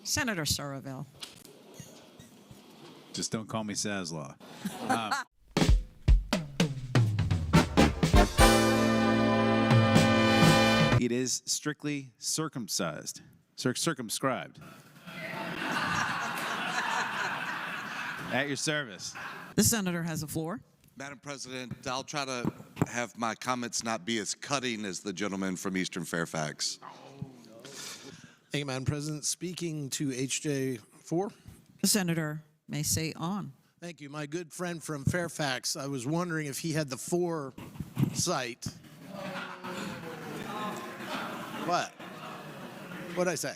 Senator Surville. Just don't call me Saslaw. It is strictly circumcised, circumscribed. At your service. The senator has the floor. Madam President, I'll try to have my comments not be as cutting as the gentleman from Eastern Fairfax. Thank you, Madam President. Speaking to HJ4. The senator may say on. Thank you. My good friend from Fairfax, I was wondering if he had the foresight. What? What'd I say?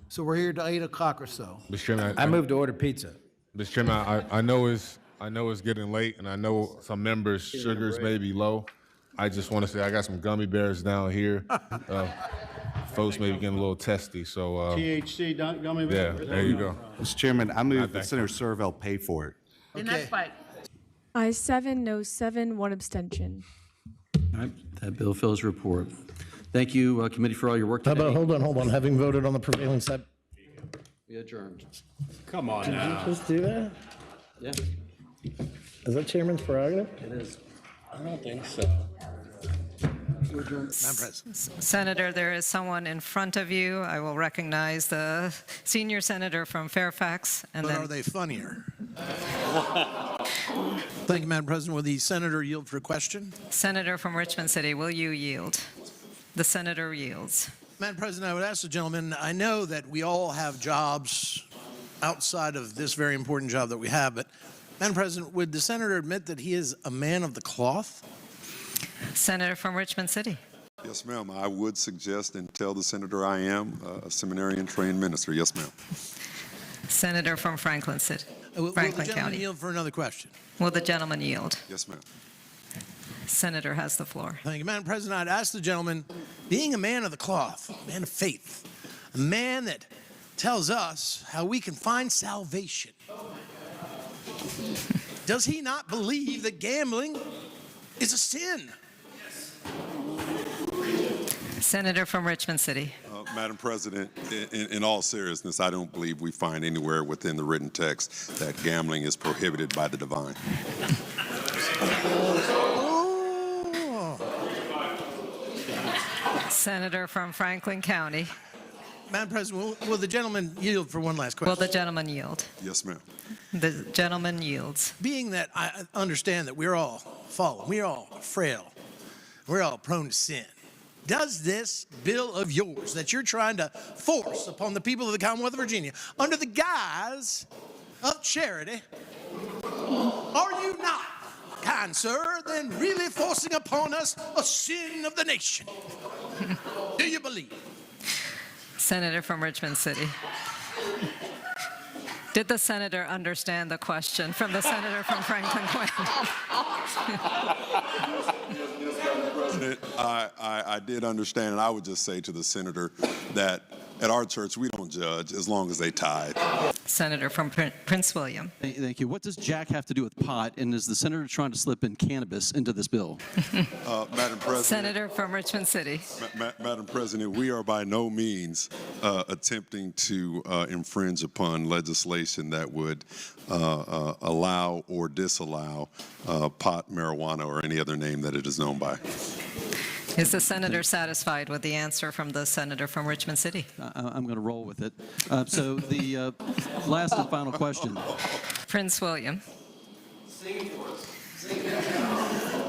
So we're here till 8 o'clock or so. Mr. Chairman, I move to order pizza. Mr. Chairman, I know it's getting late, and I know some members' sugars may be low. I just want to say I got some gummy bears down here. Folks may be getting a little testy, so THC gummy bear. yeah, there you go. Mr. Chairman, I move that thank Senator Surville pay for it. Okay. Ayes 7, no 7, 1 abstention. All right, that bill fills report. Thank you, committee, for all your work How today. about, hold on. Having voted on the prevailing side. We adjourned. Come on now. Just do that? Yeah, Is that chairman's prerogative? it is. I don't think so. Madam President. Senator, there is someone in front of you. I will recognize the senior senator from Fairfax. And But then are they funnier? Thank you, Madam President. Will the senator yield for a question? Senator from Richmond City, will you yield? The senator yields. Madam President, I would ask the gentleman, I know that we all have jobs outside of this very important job that we have, but Madam President, would the senator admit that he is a man of the cloth? Senator from Richmond City. Yes, ma'am. I would suggest and tell the senator I am a seminarian-trained minister. Yes, ma'am. Senator from Franklin City, Will the Franklin gentleman County. yield for another question? Will the gentleman yield? Yes, ma'am. Senator has the floor. Thank you, Madam President. I'd ask the gentleman, being a man of the cloth, a man of faith, a man that tells us how we can find salvation, does he not believe that gambling is a sin? Senator from Richmond City. Madam President, in all seriousness, I don't believe we find anywhere within the written text that gambling is prohibited by the divine. Senator from Franklin County. Madam President, will the gentleman yield for one last question? Will the gentleman yield? Yes, ma'am. The gentleman yields. Being that I understand that we're all fallen, we're all frail, we're all prone to sin, does this bill of yours that you're trying to force upon the people of the Commonwealth of Virginia under the guise of charity, are you not, kind sir, then really forcing upon us a sin of the nation? Do you believe? Senator from Richmond City. Did the senator understand the question from the senator from Franklin County? President, I did understand, and I would just say to the senator that at our church, we don't judge as long as they tithe. Senator from Prince William. Thank you. What does Jack have to do with pot, and is the senator trying to slip in cannabis into this bill? Madam President. Senator from Richmond City. Madam President, we are by no means attempting to infringe upon legislation that would allow or disallow pot, marijuana, or any other name that it is known by. Is the senator satisfied with the answer from the senator from Richmond City? I'm going to roll with it. So the last and final question. Prince William.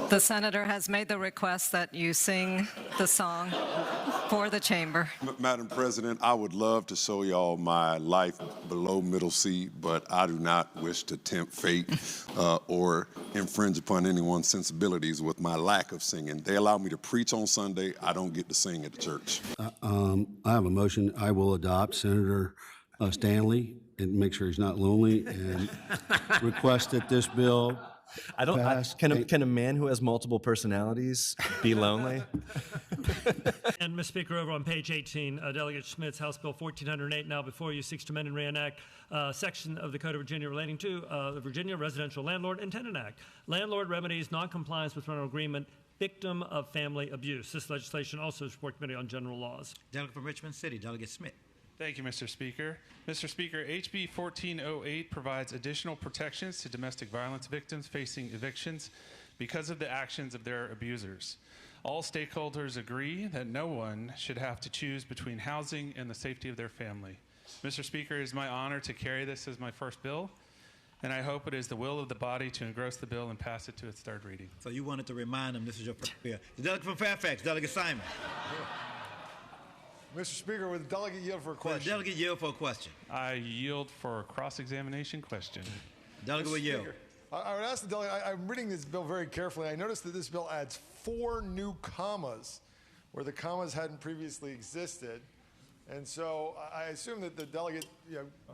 The senator has made the request that you sing the song for the chamber. Madam President, I would love to show y'all my life below middle C, but I do not wish to tempt fate or infringe upon anyone's sensibilities with my lack of singing. They allow me to preach on Sunday. I don't get to sing at the church. I have a motion. I will adopt Senator Stanley and make sure he's not lonely and request that this bill Can a man who has multiple personalities be lonely? And, Mr. Speaker, over on page 18, Delegate Schmidt's House Bill 1408, now before you, seeks to amend and reenact section of the Code of Virginia relating to the Virginia Residential Landlord and Tenant Act. Landlord remedies noncompliance with rental agreement, victim of family abuse. This legislation also is report committee on general laws. Delegate from Richmond City, Delegate Smith. Thank you, Mr. Speaker. Mr. Speaker, HB 1408 provides additional protections to domestic violence victims facing evictions because of the actions of their abusers. All stakeholders agree that no one should have to choose between housing and the safety of their family. Mr. Speaker, it is my honor to carry this as my first bill, and I hope it is the will of the body to engross the bill and pass it to its third reading. So you wanted to remind them this is your first bill. The delegate from Fairfax, Delegate Simon. Mr. Speaker, would the delegate yield for a question? The delegate yield for a question. I yield for a cross-examination question. Delegate will yield. I would ask the delegate, I'm reading this bill very carefully. I noticed that this bill adds 4 new commas where the commas hadn't previously existed. And so I assume that the delegate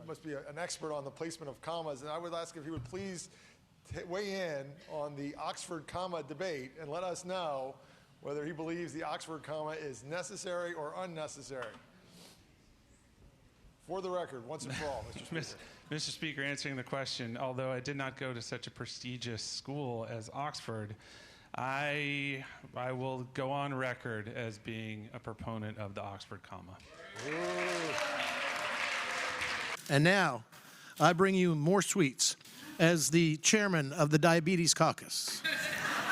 must be an expert on the placement of commas. And I would ask if he would please weigh in on the Oxford comma debate and let us know whether he believes the Oxford comma is necessary or unnecessary. For the record, once and for all, Mr. Speaker. Mr. Speaker, answering the question, although I did not go to such a prestigious school as Oxford, I will go on record as being a proponent of the Oxford comma. And now, I bring you more sweets as the chairman of the Diabetes Caucus.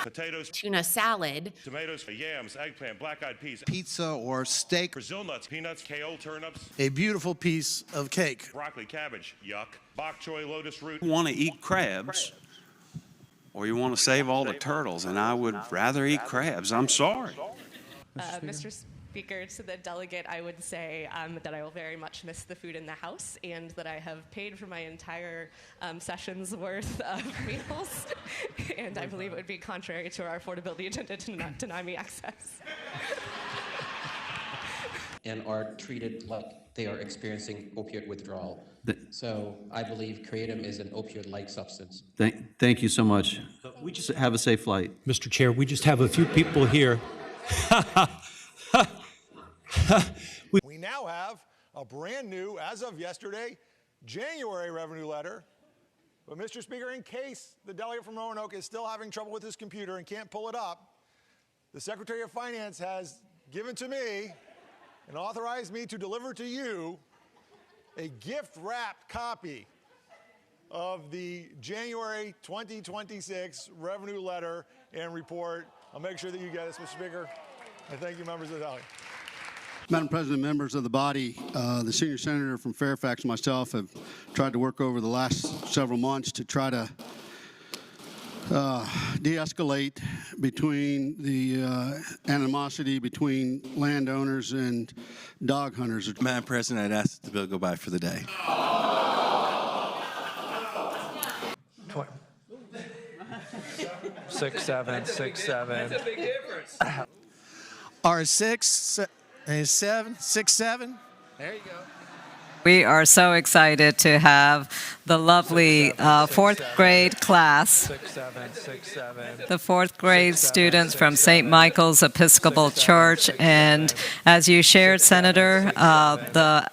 Potatoes, tuna salad, tomatoes, yams, eggplant, black-eyed peas, Pizza or steak. Brazil nuts, peanuts, kale, turnips, A beautiful piece of cake. broccoli, cabbage, yuck, bok choy, lotus root. You want to eat crabs, or you want to save all the turtles, and I would rather eat crabs. I'm sorry. Mr. Speaker, to the delegate, I would say that I will very much miss the food in the House and that I have paid for my entire session's worth of meals, and I believe it would be contrary to our affordability agenda to not deny me access. And are treated like they are experiencing opioid withdrawal. So I believe kratom is an opioid-like substance. Thank you so much. Have a safe flight. Mr. Chair, we just have a few people here. We now have a brand new, as of yesterday, January revenue letter. But Mr. Speaker, in case the delegate from Roanoke is still having trouble with his computer and can't pull it up, the Secretary of Finance has given to me and authorized me to deliver to you a gift-wrapped copy of the January 2026 revenue letter and report. I'll make sure that you get it, Mr. Speaker. And thank you, members of the delegate. Madam President, members of the body, the senior senator from Fairfax and myself have tried to work over the last several months to try to de-escalate between the animosity between landowners and dog hunters. Madam President, I'd ask that the bill go by for the day. 6, 7, 6, 7. That's a big difference. R6 is 7, 6, 7. There you go. We are so excited to have the lovely fourth grade class, 6, 7, 6, 7. the fourth grade students from St. Michael's Episcopal Church. And as you shared, Senator, the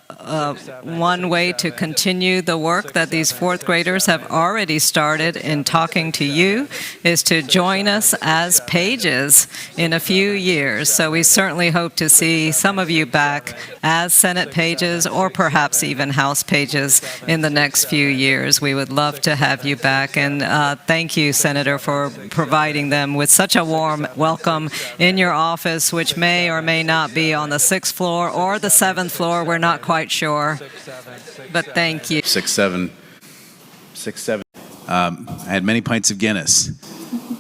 one way to continue the work that these fourth graders have already started in talking to you is to join us as pages in a few years. So we certainly hope to see some of you back as Senate pages or perhaps even House pages in the next few years. We would love to have you back. And thank you, Senator, for providing them with such a warm welcome in your office, which may or may not be on the 6th floor or the 7th floor. We're not quite sure. But thank you. 6, 7, 6, 7. I had many pints of Guinness.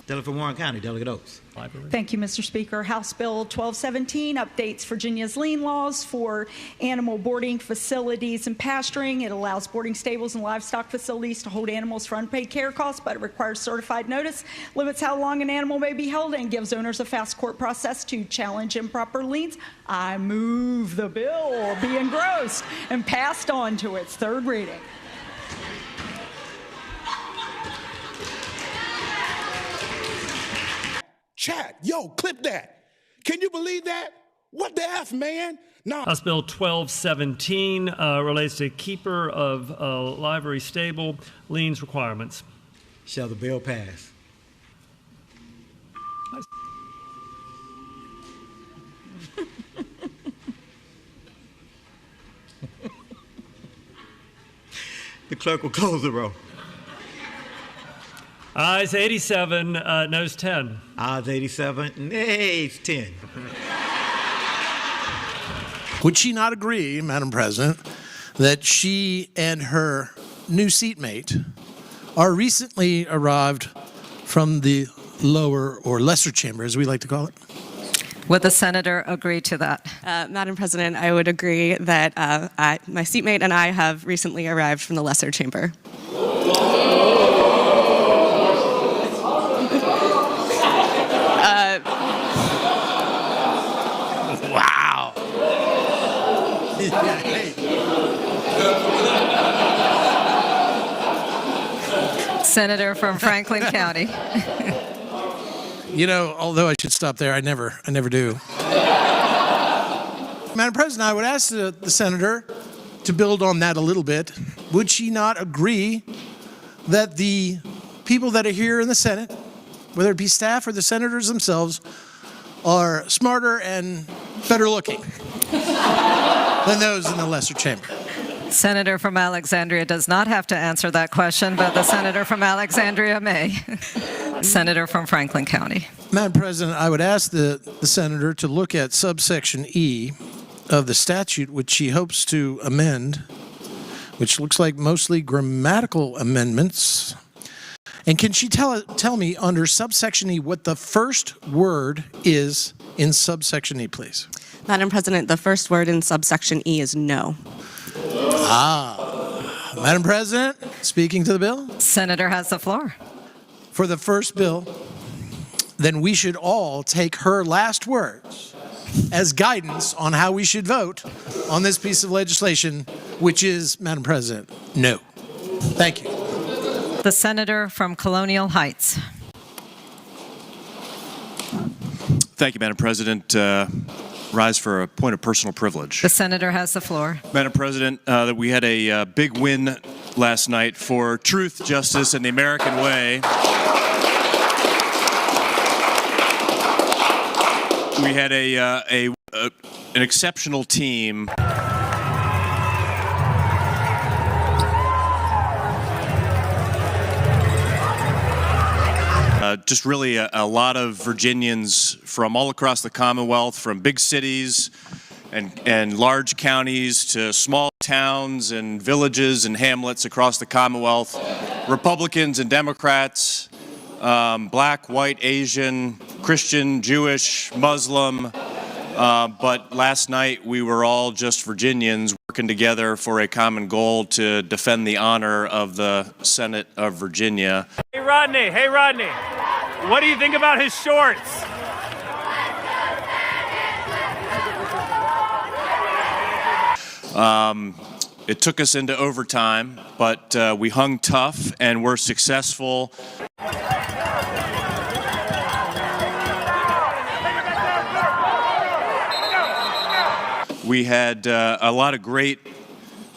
Delegate from Warren County, Delegate Oaks. Thank you, Mr. Speaker. House Bill 1217 updates Virginia's lien laws for animal boarding facilities and pasturing. It allows boarding stables and livestock facilities to hold animals for unpaid care costs, but it requires certified notice, limits how long an animal may be held, and gives owners a fast court process to challenge improper liens. I move the bill be engrossed and passed on to its third reading. Chat, yo, clip that. Can you believe that? What the F, man? No. House Bill 1217 relates to keeper of livery stable liens requirements. Shall the bill pass? The clerk will close the roll. Ayes 87, noes 10. Ayes 87, nays 10. Would she not agree, Madam President, that she and her new seatmate are recently arrived from the lower or lesser chamber, as we like to call it? Would the senator agree to that? Madam President, I would agree that my seatmate and I have recently arrived from the lesser chamber. Wow. Senator from Franklin County. You know, although I should stop there, I never do. Madam President, I would ask the senator to build on that a little bit. Would she not agree that the people that are here in the Senate, whether it be staff or the senators themselves, are smarter and better looking than those in the lesser chamber? Senator from Alexandria does not have to answer that question, but the senator from Alexandria may. Senator from Franklin County. Madam President, I would ask the senator to look at subsection E of the statute, which she hopes to amend, which looks like mostly grammatical amendments. And can she tell me under subsection E what the first word is in subsection E, please? Madam President, the first word in subsection E is no. Madam President, speaking to the bill. Senator has the floor. For the first bill, then we should all take her last words as guidance on how we should vote on this piece of legislation, which is, Madam President, no. Thank you. The senator from Colonial Heights. Thank you, Madam President. Rise for a point of personal privilege. The senator has the floor. Madam President, that we had a big win last night for truth, justice, and the American way. We had an exceptional team. Just really a lot of Virginians from all across the Commonwealth, from big cities and large counties to small towns and villages and hamlets across the Commonwealth, Republicans and Democrats, black, white, Asian, Christian, Jewish, Muslim. But last night we were all just Virginians working together for a common goal to defend the honor of the Senate of Virginia. Hey, Rodney, what do you think about his shorts? It took us into overtime, but we hung tough and were successful. We had a lot of great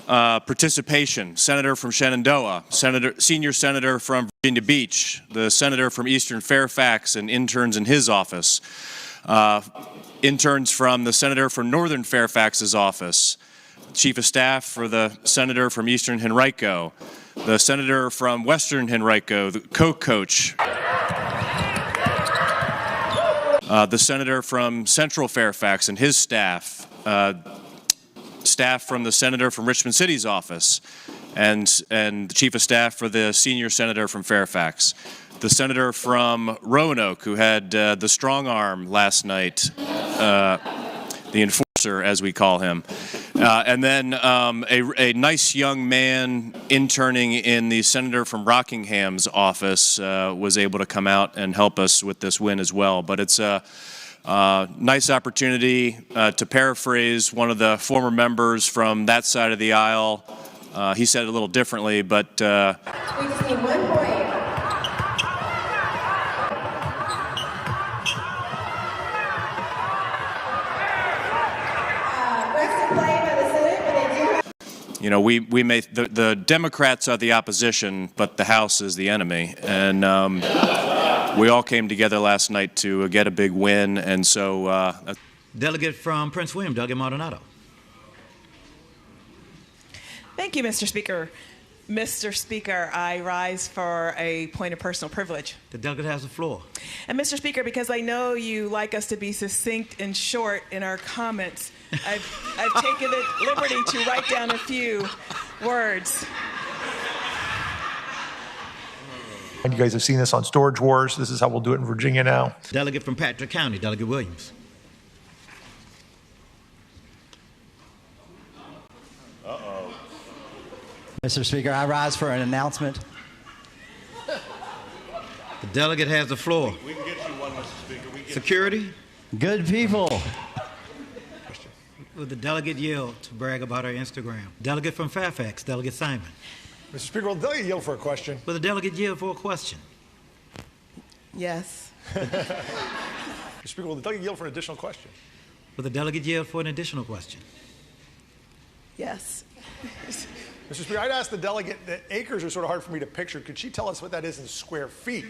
participation. Senator from Shenandoah, senior senator from Virginia Beach, the senator from Eastern Fairfax and interns in his office, interns from the senator from Northern Fairfax's office, chief of staff for the senator from Eastern Henrico, the senator from Western Henrico, the co-coach, the senator from Central Fairfax and his staff, staff from the senator from Richmond City's office, and the chief of staff for the senior senator from Fairfax, the senator from Roanoke who had the strong arm last night, the enforcer as we call him, and then a nice young man interning in the senator from Rockingham's office was able to come out and help us with this win as well. But it's a nice opportunity to paraphrase one of the former members from that side of the aisle. He said it a little differently, but we just need 1 point. you know, we may the Democrats are the opposition, but the House is the enemy, and we all came together last night to get a big win, and so. Delegate from Prince William, Doug Maldonado. Thank you, Mr. Speaker. Mr. Speaker, I rise for a point of personal privilege. The delegate has the floor. And Mr. Speaker, because I know you like us to be succinct and short in our comments, I've taken the liberty to write down a few words. And you guys have seen this on Storage Wars. This is how we'll do it in Virginia now. Delegate from Patrick County, Delegate Williams. Mr. Speaker, I rise for an announcement. The delegate has the floor. We can get you one, Mr. Speaker. We can Security. Good people. Will the delegate yield to brag about her Instagram? Delegate from Fairfax, Delegate Simon. Mr. Speaker, will the delegate yield for a question? Will the delegate yield for a question? Yes. Mr. Speaker, will the delegate yield for an additional question? Will the delegate yield for an additional question? Yes. Mr. Speaker, I'd ask the delegate, the acres are sort of hard for me to picture. Could she tell us what that is in square feet?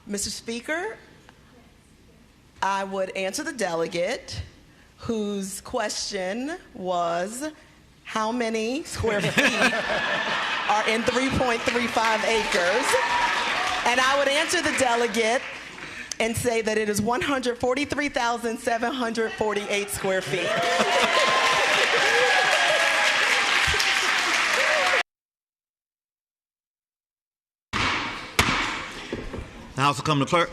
Mr. Speaker, I would answer the delegate whose question was, how many square feet are in 3.35 acres? And I would answer the delegate and say that it is 143,748 square feet. The House will come to clerk.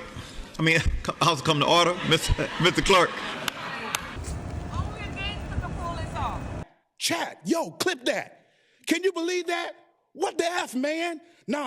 House will come to order. Mr. Clerk. Chat, yo, clip that. Can you believe that? What the F, man?